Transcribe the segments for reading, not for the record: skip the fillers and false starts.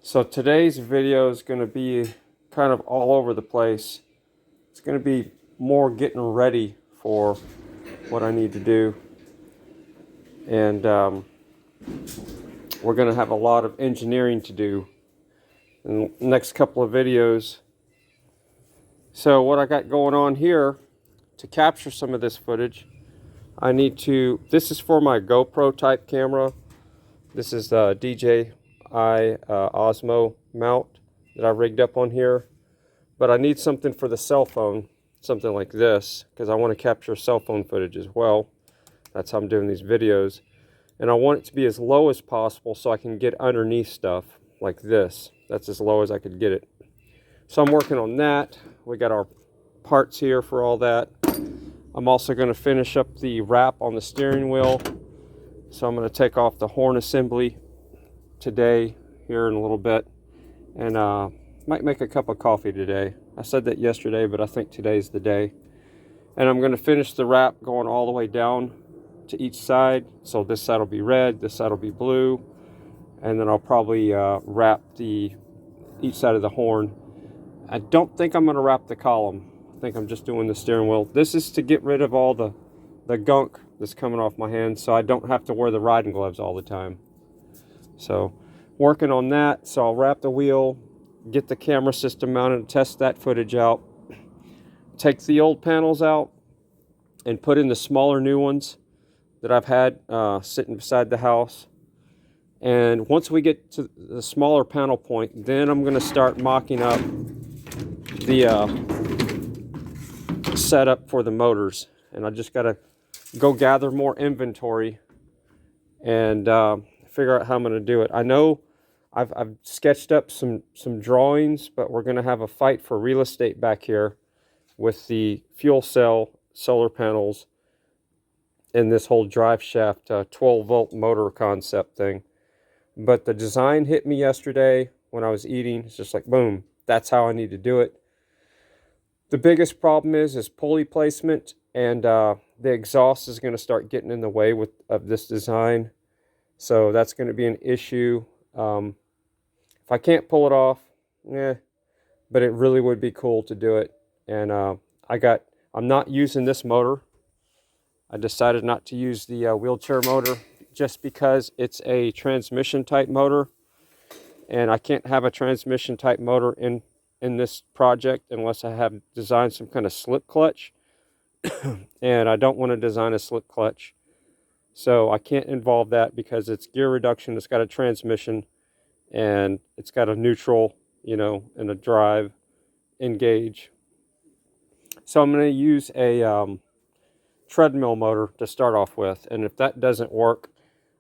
So today's video is going to be kind of all over the place. It's going to be more getting ready for what I need to do. And we're going to have a lot of engineering to do in the next couple of videos. So what I got going on here to capture some of this footage, this is for my GoPro type camera. This is the DJI Osmo mount that I rigged up on here. But I need something for the cell phone, something like this, because I want to capture cell phone footage as well. That's how I'm doing these videos. And I want it to be as low as possible so I can get underneath stuff like this. That's as low as I could get it. So I'm working on that. We got our parts here for all that. I'm also going to finish up the wrap on the steering wheel. So I'm going to take off the horn assembly today, here in a little bit. And might make a cup of coffee today. I said that yesterday, but I think today's the day. And I'm going to finish the wrap going all the way down to each side. So this side will be red, this side will be blue. And then I'll probably wrap each side of the horn. I don't think I'm going to wrap the column. I think I'm just doing the steering wheel. This is to get rid of all the gunk that's coming off my hands so I don't have to wear the riding gloves all the time. So working on that. So I'll wrap the wheel, get the camera system mounted, and test that footage out. Take the old panels out and put in the smaller new ones that I've had sitting beside the house. And once we get to the smaller panel point, then I'm going to start mocking up the setup for the motors. And I just got to go gather more inventory and figure out how I'm going to do it. I know I've sketched up some drawings, but we're going to have a fight for real estate back here with the fuel cell solar panels and this whole drive shaft 12-volt motor concept thing. But the design hit me yesterday when I was eating. It's just like, boom, that's how I need to do it. The biggest problem is pulley placement, and the exhaust is going to start getting in the way of this design. So that's going to be an issue. If I can't pull it off, but it really would be cool to do it. And I'm not using this motor. I decided not to use the wheelchair motor just because it's a transmission type motor, and I can't have a transmission type motor in this project unless I have designed some kind of slip clutch. And I don't want to design a slip clutch, so I can't involve that because it's gear reduction. It's got a transmission, and it's got a neutral, and a drive engage. So I'm going to use a treadmill motor to start off with, and if that doesn't work,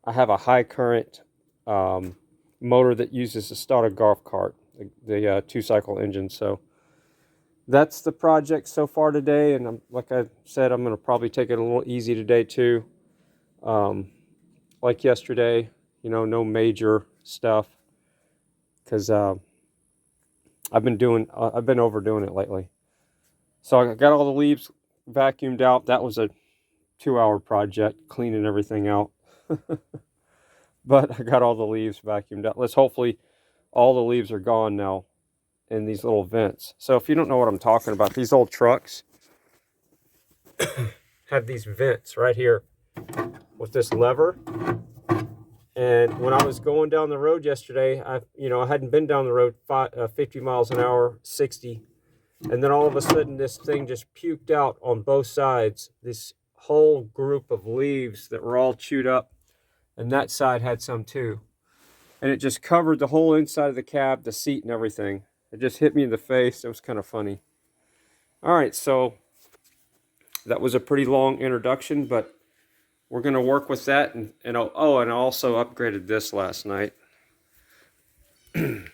I have a high current motor that uses to start a golf cart, the 2-cycle engine. So that's the project so far today, and like I said, I'm going to probably take it a little easy today too. Like yesterday, no major stuff, because I've been overdoing it lately. So I got all the leaves vacuumed out. That was a 2-hour project, cleaning everything out. But I got all the leaves vacuumed out. Hopefully all the leaves are gone now in these little vents. So if you don't know what I'm talking about, these old trucks have these vents right here with this lever. And when I was going down the road yesterday, I hadn't been down the road 50 miles an hour, 60. And then all of a sudden, this thing just puked out on both sides. This whole group of leaves that were all chewed up. And that side had some too. And it just covered the whole inside of the cab, the seat and everything. It just hit me in the face. It was kind of funny. All right, so that was a pretty long introduction, but we're going to work with that. And I also upgraded this last night. Can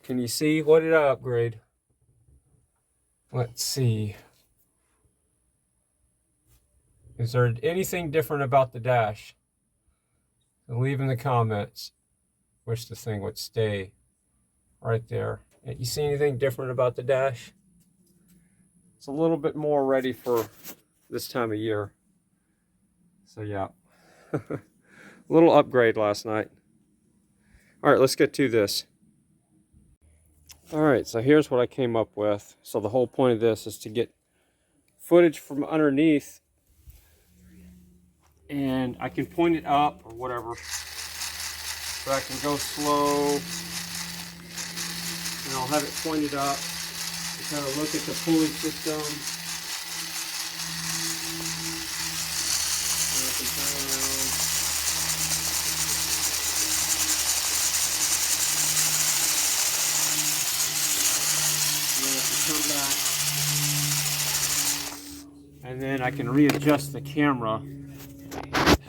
you see? What did I upgrade? Let's see. Is there anything different about the dash? Leave in the comments. Wish the thing would stay right there. You see anything different about the dash? It's a little bit more ready for this time of year. So yeah, little upgrade last night. All right, let's get to this. All right, so here's what I came up with. So the whole point of this is to get footage from underneath, and I can point it up or whatever, but I can go slow, and I'll have it pointed up to kind of look at the pulley system. And I can turn around. And then I can come back. And then I can readjust the camera.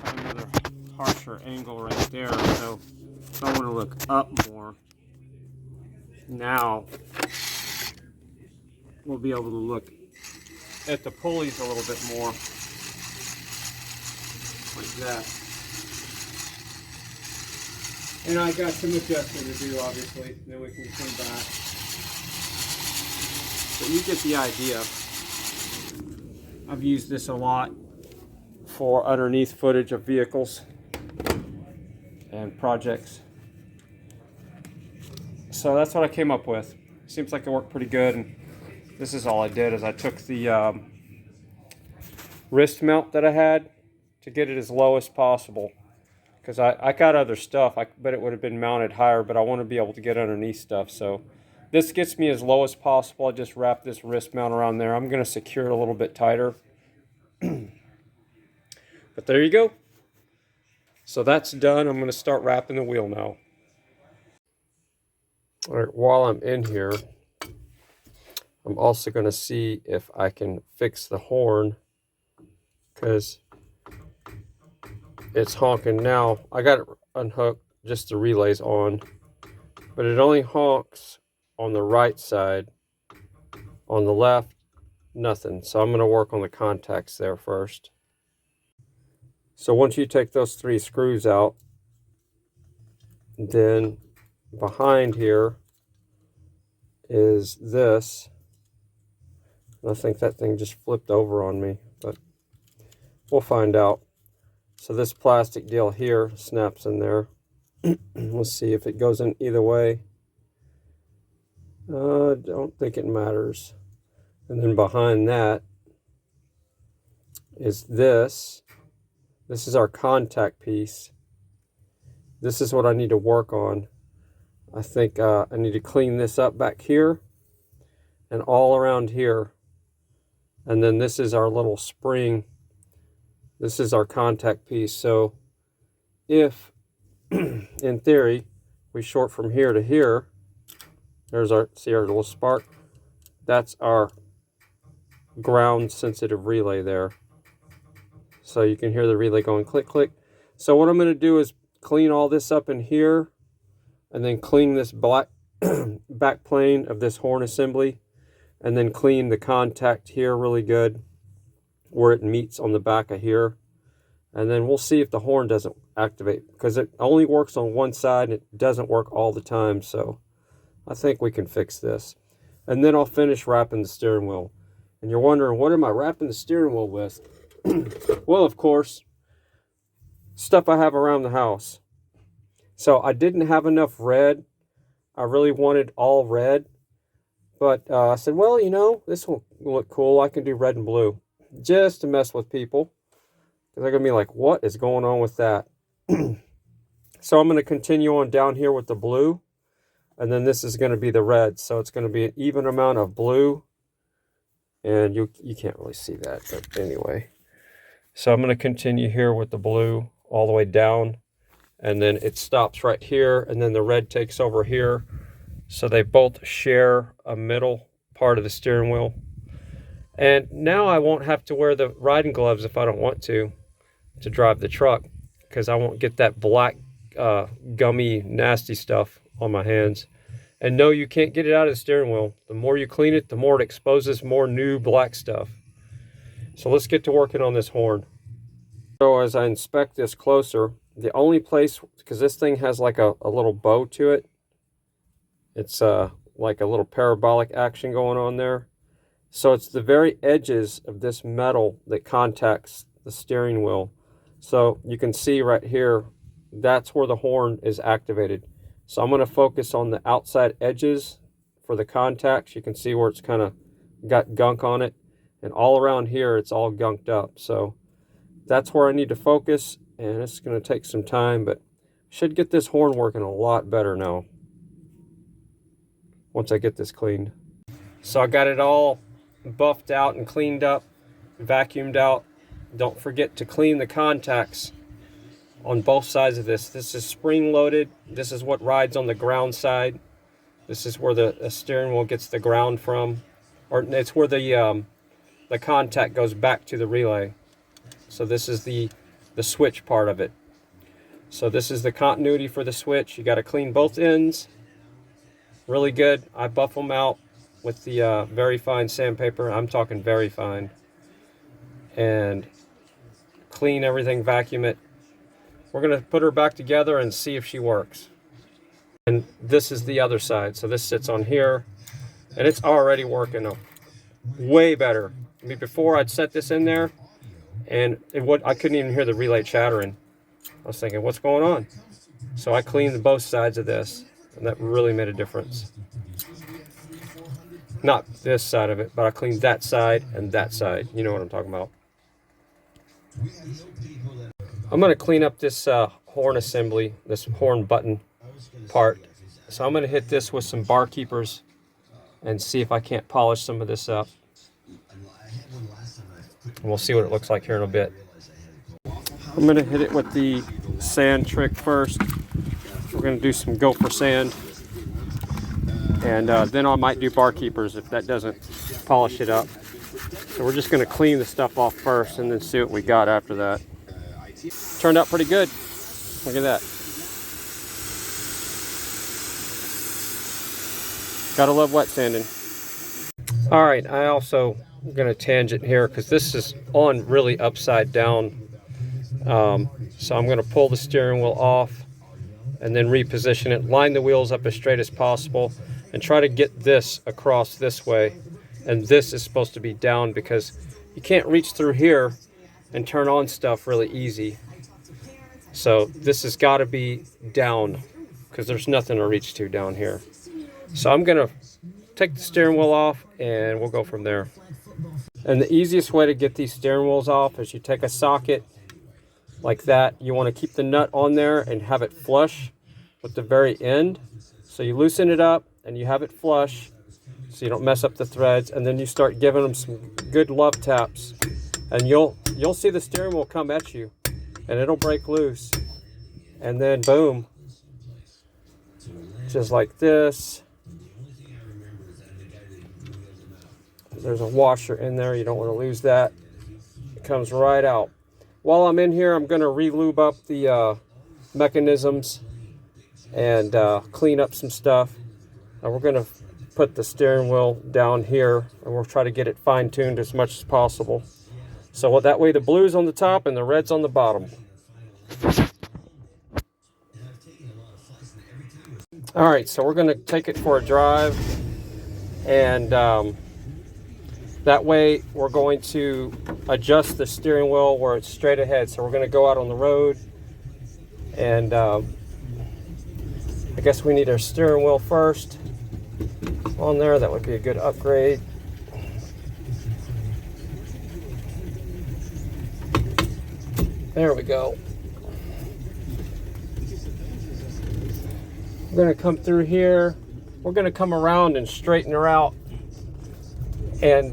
Have another harsher angle right there. So if I want to look up more, now we'll be able to look at the pulleys a little bit more, like that. And I got some adjusting to do, obviously. Then we can come back. But you get the idea. I've used this a lot for underneath footage of vehicles and projects. So that's what I came up with. Seems like it worked pretty good. And this is all I did, is I took the wrist mount that I had to get it as low as possible. Because I got other stuff, but it would have been mounted higher, but I want to be able to get underneath stuff. So this gets me as low as possible. I just wrap this wrist mount around there. I'm going to secure it a little bit tighter. But there you go. So that's done. I'm going to start wrapping the wheel now. All right, while I'm in here, I'm also going to see if I can fix the horn, because it's honking now. I got it unhooked, just the relays on, but it only honks on the right side. On the left, nothing. So I'm going to work on the contacts there first. So once you take those 3 screws out, then behind here is this. I think that thing just flipped over on me, but we'll find out. So this plastic deal here snaps in there. Let's see if it goes in either way. Don't think it matters. And then behind that is this. This is our contact piece. This is what I need to work on. I think I need to clean this up back here and all around here. And then this is our little spring. This is our contact piece. So if, in theory, we short from here to here, there's our, see our little spark? That's our ground sensitive relay there. So you can hear the relay going click, click. So what I'm going to do is clean all this up in here, and then clean this black back plane of this horn assembly, and then clean the contact here really good where it meets on the back of here. And then we'll see if the horn doesn't activate, because it only works on one side and it doesn't work all the time. So I think we can fix this. And then I'll finish wrapping the steering wheel. And you're wondering, what am I wrapping the steering wheel with? Well, of course, stuff I have around the house. So I didn't have enough red. I really wanted all red. But I said, well, you know, this will look cool. I can do red and blue just to mess with people. Because they're going to be like, what is going on with that? So I'm going to continue on down here with the blue. And then this is going to be the red. So it's going to be an even amount of blue. And you can't really see that, but anyway. So I'm going to continue here with the blue all the way down. And then it stops right here. And then the red takes over here. So they both share a middle part of the steering wheel. And now I won't have to wear the riding gloves if I don't want to drive the truck, because I won't get that black, gummy, nasty stuff on my hands. And no, you can't get it out of the steering wheel. The more you clean it, the more it exposes more new black stuff. So let's get to working on this horn. So as I inspect this closer, the only place, because this thing has like a little bow to it. It's like a little parabolic action going on there. So it's the very edges of this metal that contacts the steering wheel. So you can see right here, that's where the horn is activated. So I'm going to focus on the outside edges for the contacts. You can see where it's kind of got gunk on it. And all around here, it's all gunked up. So that's where I need to focus. And it's going to take some time, but should get this horn working a lot better now once I get this cleaned. So I got it all buffed out and cleaned up, vacuumed out. Don't forget to clean the contacts on both sides of this. This is spring loaded. This is what rides on the ground side. This is where the steering wheel gets the ground from, or it's where the contact goes back to the relay. So this is the switch part of it. So this is the continuity for the switch. You got to clean both ends really good. I buff them out with the very fine sandpaper. I'm talking very fine. And clean everything, vacuum it. We're going to put her back together and see if she works. And this is the other side. So this sits on here, and it's already working way better. I mean, before I'd set this in there, and I couldn't even hear the relay chattering. I was thinking, what's going on? So I cleaned both sides of this, and that really made a difference. Not this side of it, but I cleaned that side and that side. You know what I'm talking about. I'm going to clean up this horn assembly, this horn button part. So I'm going to hit this with some bar keepers and see if I can't polish some of this up. And we'll see what it looks like here in a bit. I'm going to hit it with the sand trick first. We're going to do some gopher sand. And then I might do bar keepers if that doesn't polish it up. So we're just going to clean the stuff off first and then see what we got after that. Turned out pretty good. Look at that. Gotta love wet sanding. All right, I also am going to tangent here because this is on really upside down. So I'm going to pull the steering wheel off and then reposition it, line the wheels up as straight as possible, and try to get this across this way. And this is supposed to be down because you can't reach through here and turn on stuff really easy. So this has got to be down because there's nothing to reach to down here. So I'm going to take the steering wheel off and we'll go from there. And the easiest way to get these steering wheels off is you take a socket like that. You want to keep the nut on there and have it flush with the very end. So you loosen it up and you have it flush so you don't mess up the threads, and then you start giving them some good love taps, and you'll see the steering wheel come at you and it'll break loose, and then boom, just like this. There's a washer in there, you don't want to lose that. It comes right out. While I'm in here, I'm going to re-lube up the mechanisms and clean up some stuff. And we're going to put the steering wheel down here and we'll try to get it fine-tuned as much as possible. So that way the blue's on the top and the red's on the bottom. Alright, so we're going to take it for a drive, and that way we're going to adjust the steering wheel where it's straight ahead. So we're going to go out on the road, and I guess we need our steering wheel first on there. That would be a good upgrade. There we go. We're going to come through here. We're going to come around and straighten her out and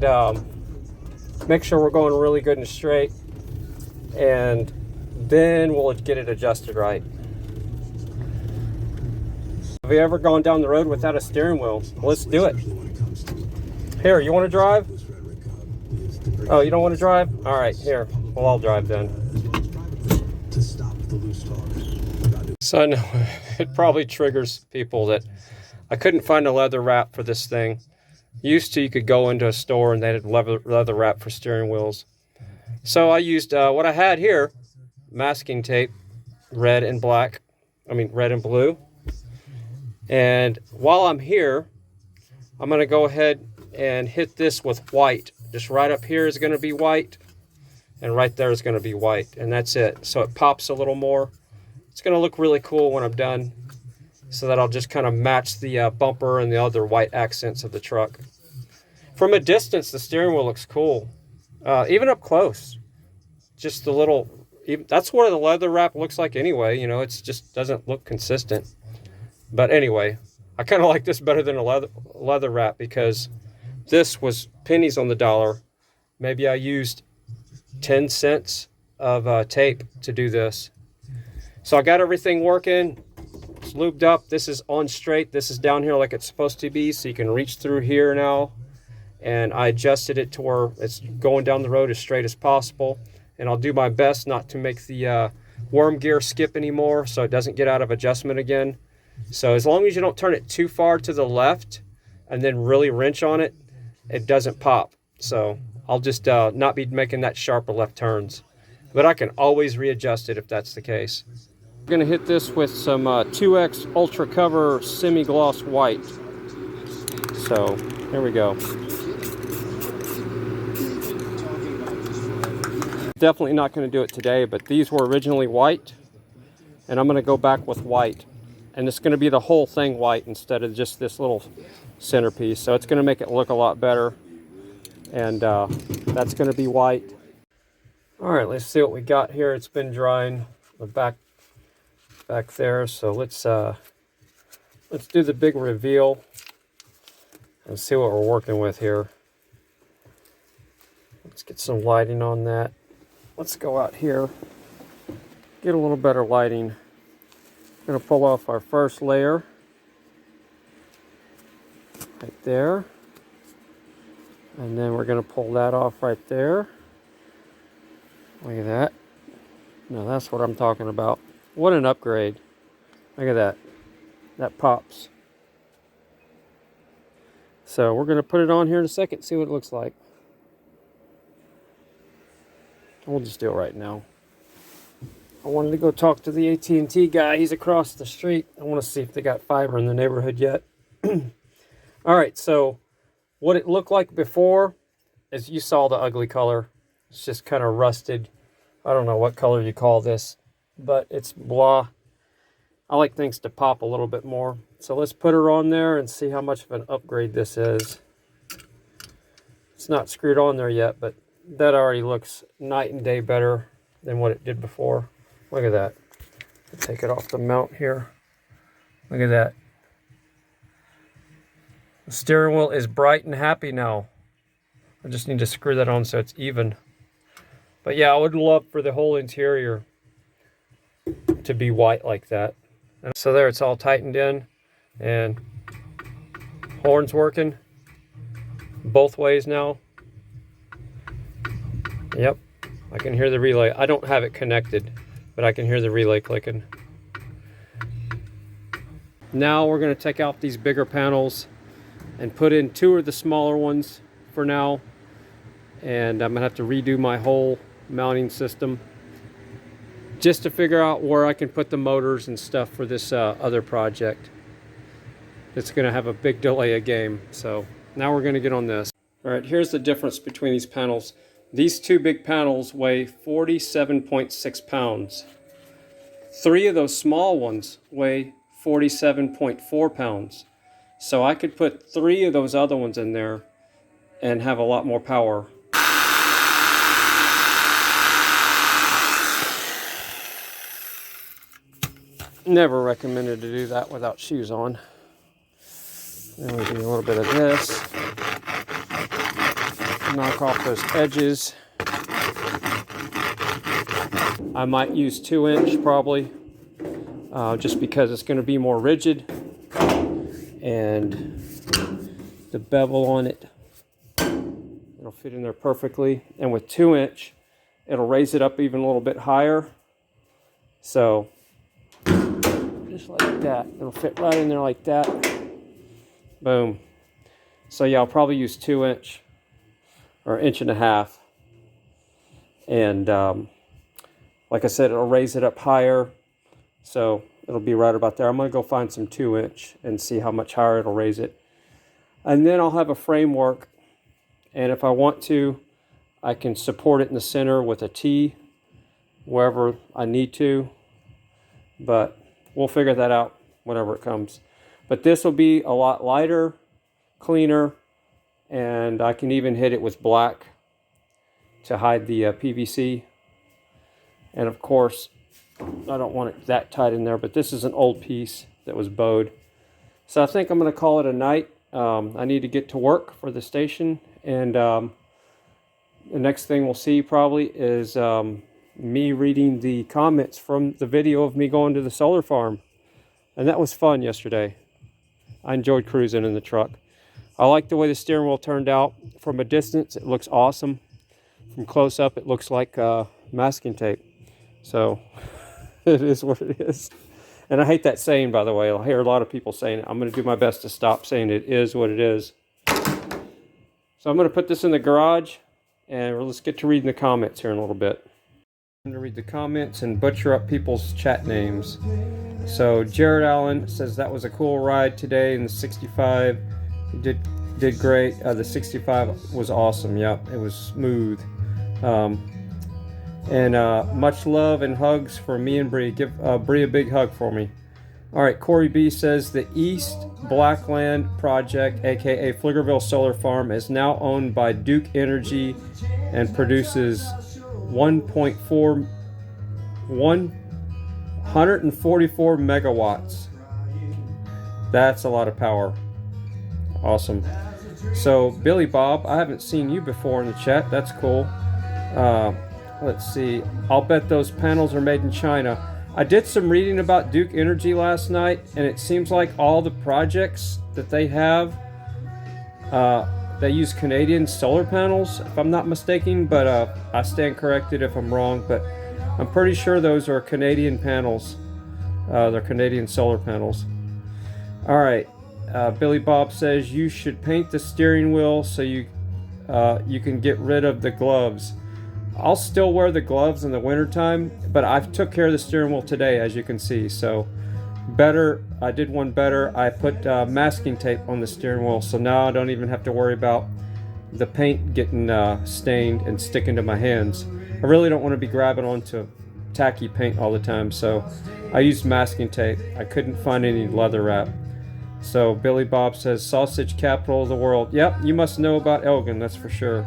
make sure we're going really good and straight, and then we'll get it adjusted right. Have you ever gone down the road without a steering wheel? Let's do it. Here, you want to drive? Oh, you don't want to drive? All right, here. Well, I'll drive then. So I know it probably triggers people that I couldn't find a leather wrap for this thing. Used to, you could go into a store and they had leather wrap for steering wheels. So I used what I had here, masking tape, red and black. I mean, red and blue. And while I'm here, I'm going to go ahead and hit this with white. Just right up here is going to be white, and right there is going to be white, and that's it. So it pops a little more. It's going to look really cool when I'm done. so that I'll just kind of match the bumper and the other white accents of the truck. From a distance, the steering wheel looks cool. Even up close, just the little, that's what the leather wrap looks like anyway. You know, it's just doesn't look consistent. But anyway, I kind of like this better than a leather wrap because this was pennies on the dollar. Maybe I used 10 cents of tape to do this. So I got everything working. It's lubed up. This is on straight. This is down here like it's supposed to be, so you can reach through here now. And I adjusted it to where it's going down the road as straight as possible. And I'll do my best not to make the worm gear skip anymore so it doesn't get out of adjustment again. So as long as you don't turn it too far to the left and then really wrench on it, it doesn't pop. So I'll just not be making that sharp of left turns. But I can always readjust it if that's the case. I'm going to hit this with some 2X Ultra Cover Semi-Gloss White. So here we go. Definitely not going to do it today, but these were originally white, and I'm going to go back with white. And it's going to be the whole thing white instead of just this little centerpiece. So it's going to make it look a lot better. And that's going to be white. All right, let's see what we got here. It's been drying the back there. So let's do the big reveal and see what we're working with here. Let's get some lighting on that. Let's go out here, get a little better lighting. I'm going to pull off our first layer right there, and then we're going to pull that off right there. Look at that. Now that's what I'm talking about. What an upgrade. Look at that. That pops. So we're going to put it on here in a second, see what it looks like. We'll just do it right now. I wanted to go talk to the AT&T guy. He's across the street. I want to see if they got fiber in the neighborhood yet. All right, so what it looked like before is you saw the ugly color. It's just kind of rusted. I don't know what color you call this, but it's blah. I like things to pop a little bit more. So let's put her on there and see how much of an upgrade this is. It's not screwed on there yet, but that already looks night and day better than what it did before. Look at that. Take it off the mount here. Look at that. The steering wheel is bright and happy now. I just need to screw that on so it's even. But yeah, I would love for the whole interior to be white like that. And so there, it's all tightened in, and horn's working both ways now. Yep, I can hear the relay. I don't have it connected, but I can hear the relay clicking. Now we're going to take out these bigger panels and put in 2 of the smaller ones for now. And I'm going to have to redo my whole mounting system just to figure out where I can put the motors and stuff for this other project. It's going to have a big delay of game. So now we're going to get on this. All right, here's the difference between these panels. These 2 big panels weigh 47.6 pounds. 3 of those small ones weigh 47.4 pounds. So I could put 3 of those other ones in there and have a lot more power. Never recommended to do that without shoes on. Then we do a little bit of this. Knock off those edges. I might use 2-inch probably, just because it's going to be more rigid, and the bevel on it, it'll fit in there perfectly. And with 2-inch, it'll raise it up even a little bit higher. So just like that, it'll fit right in there like that. Boom. So yeah, I'll probably use 2-inch. Or 1.5 inches. And like I said, it'll raise it up higher. So it'll be right about there. I'm going to go find some 2-inch and see how much higher it'll raise it. And then I'll have a framework. And if I want to, I can support it in the center with a T wherever I need to. But we'll figure that out whenever it comes. But this will be a lot lighter, cleaner, and I can even hit it with black to hide the PVC. And of course, I don't want it that tight in there, but this is an old piece that was bowed. So I think I'm going to call it a night. I need to get to work for the station, and the next thing we'll see probably is me reading the comments from the video of me going to the solar farm. And that was fun yesterday. I enjoyed cruising in the truck. I like the way the steering wheel turned out. From a distance, it looks awesome. From close up, it looks like masking tape. So it is what it is. And I hate that saying, by the way. I hear a lot of people saying it. I'm going to do my best to stop saying it is what it is. So I'm going to put this in the garage, and let's get to reading the comments here in a little bit. I'm going to read the comments and butcher up people's chat names. So Jared Allen says that was a cool ride today in the 65. You did great. The 65 was awesome. Yep, it was smooth. And much love and hugs for me and Bree. Give Bree a big hug for me. All right, Corey B says the East Blackland Project, aka Pflugerville Solar Farm, is now owned by Duke Energy and produces 144 megawatts. That's a lot of power. Awesome. So Billy Bob, I haven't seen you before in the chat. That's cool. Let's see. I'll bet those panels are made in China. I did some reading about Duke Energy last night, and it seems like all the projects that they have, they use Canadian solar panels, if I'm not mistaken, but I stand corrected if I'm wrong, but I'm pretty sure those are Canadian panels. They're Canadian solar panels. All right. Billy Bob says you should paint the steering wheel so you can get rid of the gloves. I'll still wear the gloves in the wintertime, but I took care of the steering wheel today, as you can see. So better, I did one better. I put masking tape on the steering wheel, so now I don't even have to worry about the paint getting stained and sticking to my hands. I really don't want to be grabbing onto tacky paint all the time, so I used masking tape. I couldn't find any leather wrap. So Billy Bob says sausage capital of the world. Yep, you must know about Elgin, that's for sure.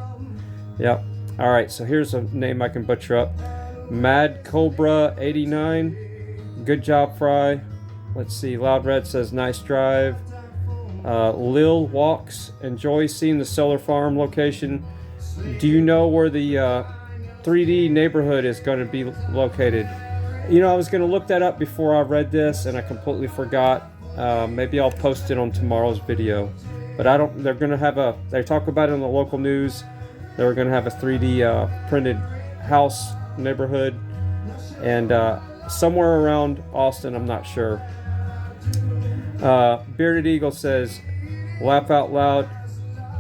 Yep. All right, so here's a name I can butcher up. Mad Cobra 89. Good job, Fry. Let's see. Loud Red says nice drive. Lil Walks. Enjoy seeing the solar farm location. Do you know where the 3D neighborhood is going to be located? You know, I was going to look that up before I read this, and I completely forgot. Maybe I'll post it on tomorrow's video. But I don't. They're going to have a. They talk about it in the local news. They were going to have a 3D printed house neighborhood, and somewhere around Austin, I'm not sure. Bearded Eagle says, laugh out loud,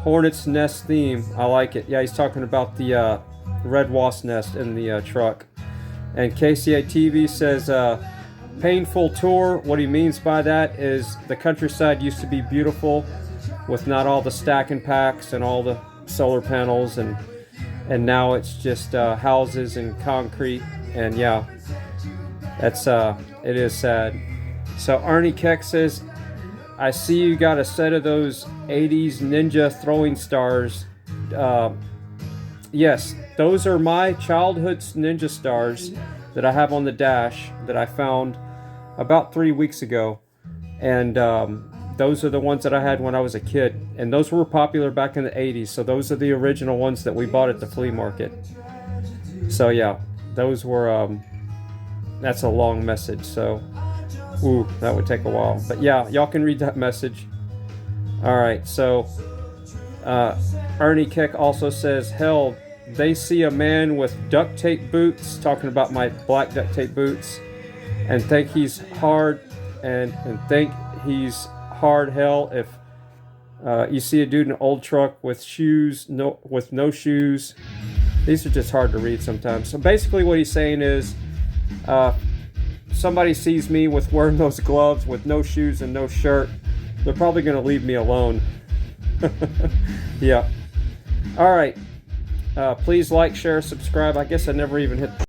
Hornet's Nest theme. I like it. Yeah, he's talking about the red wasp nest in the truck. And KCA TV says, painful tour. What he means by that is the countryside used to be beautiful with not all the stacking packs and all the solar panels, and now it's just houses and concrete, and yeah, that's it is sad. So Arnie Keck says, I see you got a set of those 80s ninja throwing stars. Yes, those are my childhood ninja stars that I have on the dash that I found about 3 weeks ago, and those are the ones that I had when I was a kid, and those were popular back in the 80s, so those are the original ones that we bought at the flea market. So yeah, those were, that's a long message, so, ooh, that would take a while. But yeah, y'all can read that message. Alright, so, Ernie Keck also says, hell, they see a man with duct tape boots, talking about my black duct tape boots, and think he's hard, and think he's hard hell if you see a dude in an old truck with shoes, with no shoes. These are just hard to read sometimes. So basically what he's saying is somebody sees me with wearing those gloves with no shoes and no shirt, they're probably going to leave me alone. Yeah. All right. Please like, share, subscribe. I guess I never even hit